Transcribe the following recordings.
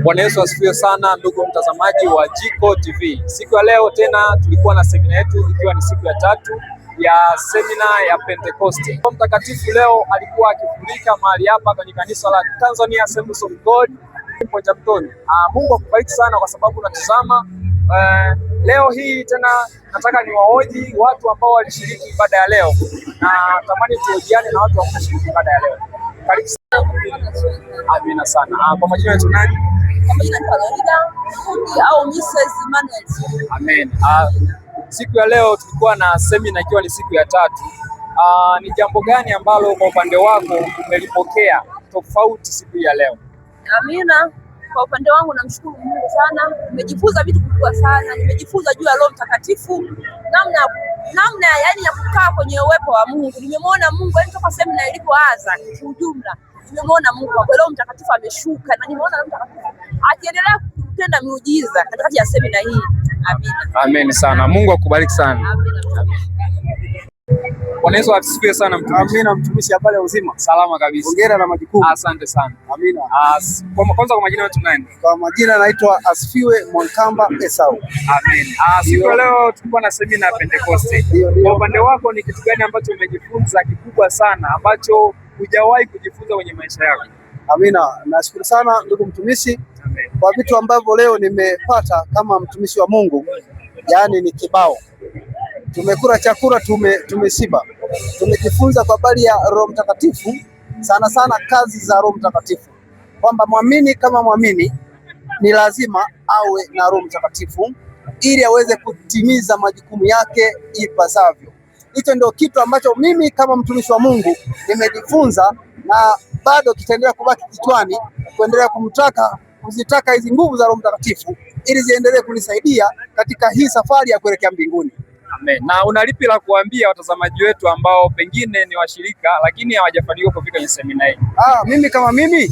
Bwana Yesu asifiwe sana, ndugu mtazamaji wa Jiko TV. Siku ya leo tena tulikuwa na semina yetu, ikiwa ni siku ya tatu ya semina ya Pentecoste. Roho Mtakatifu leo alikuwa akifurika mahali hapa kwenye kanisa la Tanzania Assemblies of God Mtoni. Mungu akubariki sana kwa sababu unatazama. Leo hii tena nataka niwahoji watu ambao walishiriki ibada ya leo, na tamani tuhojiane na watu ambao walishiriki ibada ya leo. Karibu sana. Amina sana. Kwa majina yetu nani? Kwa majina ni Farida au Mrs. Emmanuel. Amen. Siku ya leo tulikuwa na semina ikiwa ni siku ya tatu. Ni jambo gani ambalo kwa upande wako umelipokea tofauti siku ya leo? Amina. Kwa upande wangu namshukuru Mungu sana. Nimejifunza vitu vikubwa sana. Nimejifunza juu ya Roho Mtakatifu, namna yani ya kukaa kwenye uwepo wa Mungu. Nimemwona Mungu yani toka semina ilipoanza kwa ujumla. Nimemwona Mungu kwa Roho Mtakatifu ameshuka, na nimeona Roho Mtakatifu akiendelea kutenda miujiza katikati ya semina hii. Amina. Amen sana. Mungu akubariki sana. Amina. Bwana Yesu asifiwe sana mtumishi. Amina mtumishi, habari ya uzima? Salama kabisa. Hongera na majukumu. Asante sana. Amina. Kwanza kwa majina yetu nani? Kwa majina naitwa Asifiwe Mwankamba Esau. Amen. Siku ya leo tulikuwa na semina ya Pentecoste. Kwa upande wako ni kitu gani ambacho umejifunza kikubwa sana ambacho hujawahi kujifunza kwenye maisha yako? Amina. Nashukuru sana ndugu mtumishi. Amen. Kwa vitu ambavyo leo nimepata kama mtumishi wa Mungu, yaani ni kibao. Tumekula chakula, tumeshiba. Tumejifunza kwa habari ya Roho Mtakatifu, sana sana kazi za Roho Mtakatifu, kwamba mwamini kama mwamini ni lazima awe na Roho Mtakatifu ili aweze kutimiza majukumu yake ipasavyo. Hicho ndio kitu ambacho mimi kama mtumishi wa Mungu nimejifunza, na bado kitaendelea kubaki kichwani, kuendelea kuzitaka hizi nguvu za Roho Mtakatifu ili ziendelee kunisaidia katika hii safari ya kuelekea mbinguni. Amen. Na unalipi la kuambia watazamaji wetu ambao pengine ni washirika lakini hawajafanikiwa kufika kwenye semina hii? Mimi kama mimi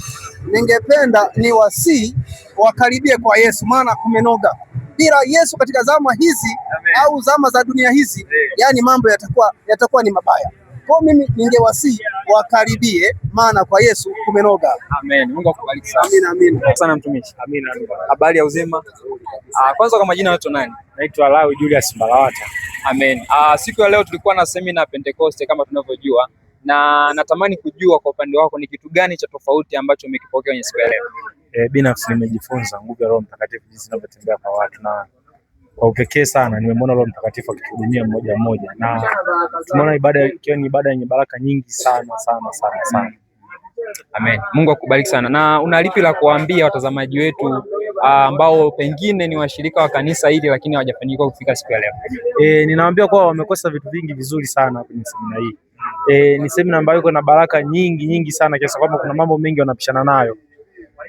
ningependa ni wasii wakaribie kwa Yesu, maana kumenoga. Bila Yesu katika zama hizi, amen, au zama za dunia hizi, yani mambo yatakuwa ni mabaya. Kwa mimi ningewasii wakaribie, maana kwa Yesu kumenoga. Amen. Mungu akubariki sana. Amina, amina. Sana mtumishi. Amina. Habari ya uzima? Kwanza kwa majina yetu nani? Naitwa Lawi Julius Mbalawata. Amen. Siku ya leo tulikuwa na semina ya Pentecoste kama tunavyojua, na natamani kujua kwa upande wako ni kitu gani cha tofauti ambacho umekipokea kwenye siku ya leo? Binafsi nimejifunza nguvu ya Roho Mtakatifu jinsi inavyotembea kwa watu, na kwa upekee sana nimemwona Roho Mtakatifu akituhudumia mmoja mmoja, na tunaona ibada ikiwa ni ibada yenye baraka nyingi sana. Amen. Mungu akubariki sana. Na unalipi la kuambia watazamaji wetu ambao pengine ni washirika wa kanisa hili lakini hawajafanikiwa kufika siku ya leo? Ninawaambia kuwa wamekosa vitu vingi vizuri sana kwenye semina hii. Ni semina ambayo iko na baraka nyingi sana, kiasi kwamba kuna mambo mengi wanapishana nayo.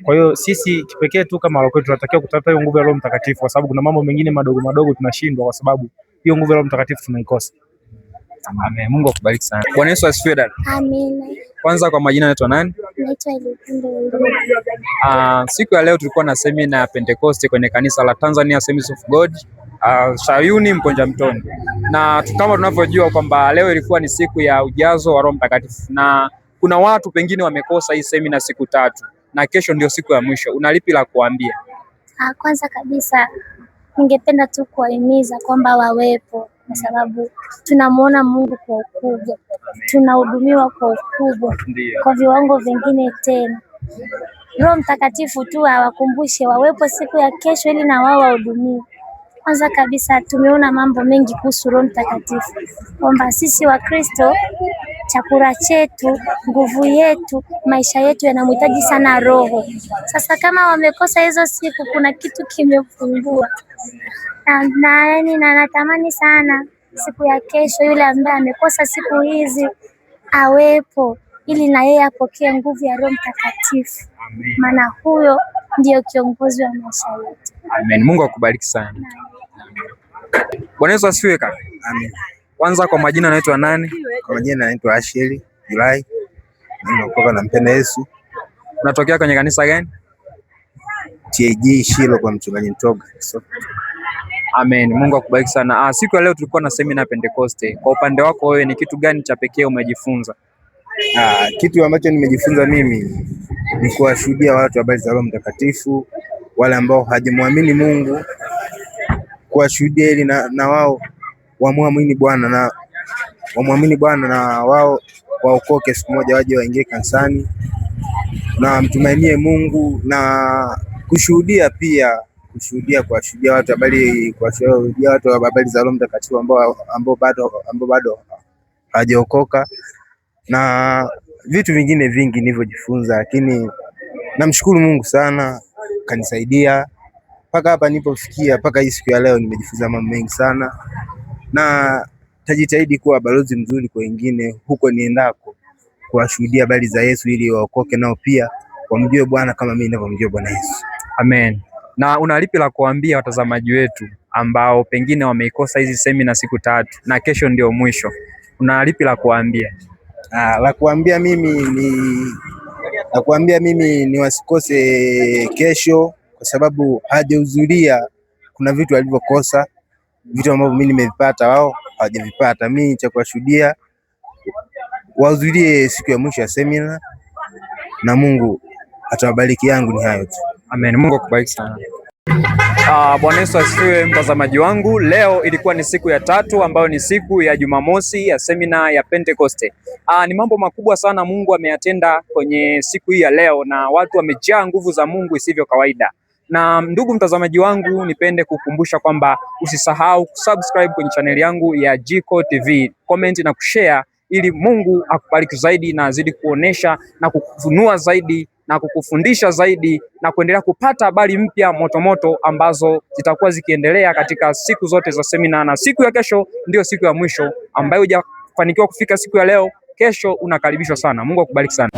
Kwa hiyo sisi kipekee tu kama walokwetu tunatakiwa kutafuta hiyo nguvu ya Roho Mtakatifu, kwa sababu kuna mambo mengine madogo tunashindwa kwa sababu hiyo nguvu ya Roho Mtakatifu tunaikosa. Amen. Mungu akubariki sana. Bwana Yesu asifiwe dada. Amina. Kwanza kwa majina naitwa nani? Naitwa Lukundo. Siku ya leo tulikuwa na semina ya Pentecoste kwenye kanisa la Tanzania Assemblies of God Shayuni Mtoni, na kama tunavyojua kwamba leo ilikuwa ni siku ya ujazo wa Roho Mtakatifu, na kuna watu pengine wamekosa hii semina siku tatu na kesho ndio siku ya mwisho. Unalipi la kuambia? Kwanza kabisa ningependa tu kuwahimiza kwamba wawepo, kwa sababu tunamuona Mungu kwa ukubwa, tunahudumiwa kwa ukubwa, kwa viwango vingine tena. Roho Mtakatifu tu awakumbushe wawepo siku ya kesho ili na wao wahudumiwe. Kwanza kabisa tumeona mambo mengi kuhusu Roho Mtakatifu, kwamba sisi wa Kristo chakula chetu, nguvu yetu, maisha yetu yanamhitaji sana Roho. Sasa kama wamekosa hizo siku, kuna kitu kimepungua. Na natamani sana siku ya kesho yule ambaye amekosa siku hizi awepo, ili na yeye apokee nguvu ya Roho Mtakatifu, maana huyo ndio kiongozi wa maisha yetu. Amen. Mungu akubariki sana. Bwana Yesu asifiwe kaka. Amen. Kwanza kwa majina naitwa nani? Kwa majina naitwa Asheli Julai. Nimekuwa nampenda Yesu. Unatokea kwenye kanisa gani? TAG Shilo kwa mchungaji Ntoga. Amen. Mungu akubariki sana. Siku ya leo tulikuwa na semina ya Pentecoste. Kwa upande wako wewe ni kitu gani cha pekee umejifunza? Kitu ambacho nimejifunza mimi ni kuwashuhudia watu habari za Roho Mtakatifu wale ambao hajamwamini Mungu kuwashuhudia ili na wao wamwamini Bwana na wao waokoke siku moja, waje waingie kanisani na mtumainie Mungu na kushuhudia watu habari za Roho Mtakatifu ambao bado hawajaokoka na vitu vingine vingi nilivyojifunza, lakini namshukuru Mungu sana, kanisaidia mpaka hapa nilipofikia, mpaka hii siku ya leo nimejifunza mambo mengi sana, na tajitahidi kuwa balozi mzuri kwa wengine huko niendako, kuwashuhudia habari za Yesu ili waokoke nao pia wamjue Bwana kama mimi ninavyomjua Bwana Yesu. Amen. Na una lipi la kuambia watazamaji wetu ambao pengine wameikosa hizi semina siku 3 na kesho ndio mwisho? Una lipi la kuambia? La kuambia mimi ni wasikose kesho, kwa sababu hajahudhuria. Kuna vitu alivyokosa, vitu ambavyo mimi nimevipata wao hawajavipata. Mimi cha kuwashuhudia wahudhurie siku ya mwisho ya semina na Mungu atawabariki. Yangu ni hayo tu. Amen. Mungu akubariki sana. Bwana Yesu asifiwe, mtazamaji wangu. Leo ilikuwa ni siku ya 3 ambayo ni siku ya Jumamosi ya semina ya Pentekoste. Ni mambo makubwa sana Mungu ameyatenda kwenye siku hii ya leo, na watu wamejaa nguvu za Mungu isivyo kawaida. Na ndugu mtazamaji wangu, nipende kukumbusha kwamba usisahau kusubscribe kwenye channel yangu ya Jiko TV, comment na kushare, ili Mungu akubariki zaidi na azidi kuonesha na kukufunua zaidi na kukufundisha zaidi na kuendelea kupata habari mpya motomoto ambazo zitakuwa zikiendelea katika siku zote za semina. Na siku ya kesho ndio siku ya mwisho, ambayo hujafanikiwa kufika siku ya leo, kesho unakaribishwa sana. Mungu akubariki sana.